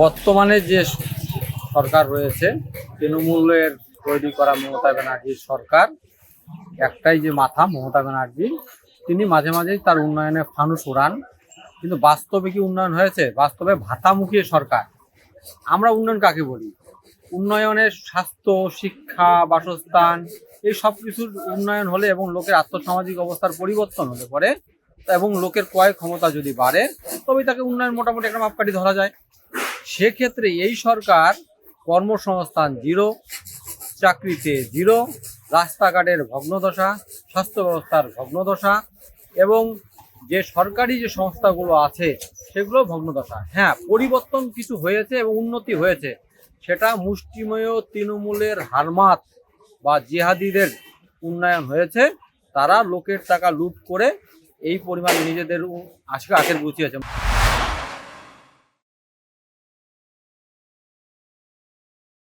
বর্তমানে যে সরকার রয়েছে, তৃণমূলের তৈরি করা মমতা ব্যানার্জির সরকার, একটাই যে মাথা মমতা ব্যানার্জি, তিনি মাঝে মাঝেই তার উন্নয়নে ফানুস উড়ান, কিন্তু বাস্তবে কি উন্নয়ন হয়েছে? বাস্তবে ভাতামুখী সরকার। আমরা উন্নয়ন কাকে বলি? উন্নয়নের স্বাস্থ্য, শিক্ষা, বাসস্থান, এই সব কিছুর উন্নয়ন হলে এবং লোকের আর্থসামাজিক অবস্থার পরিবর্তন হলে পরে এবং লোকের ক্রয় ক্ষমতা যদি বাড়ে, তবে তাকে উন্নয়ন মোটামুটি একটা মাপকাঠি ধরা যায়। সেক্ষেত্রে এই সরকার কর্মসংস্থান জিরো, চাকরিতে জিরো, রাস্তাঘাটের ভগ্নদশা, স্বাস্থ্য ব্যবস্থার ভগ্নদশা এবং যে সরকারি যে সংস্থাগুলো আছে সেগুলো ভগ্নদশা। হ্যাঁ, পরিবর্তন কিছু হয়েছে এবং উন্নতি হয়েছে, সেটা মুষ্টিমেয় তৃণমূলের হারমাত বা জিহাদিদের উন্নয়ন হয়েছে। তারা লোকের টাকা লুট করে এই পরিমাণ নিজেদের আজকে আখের গুছিয়েছে।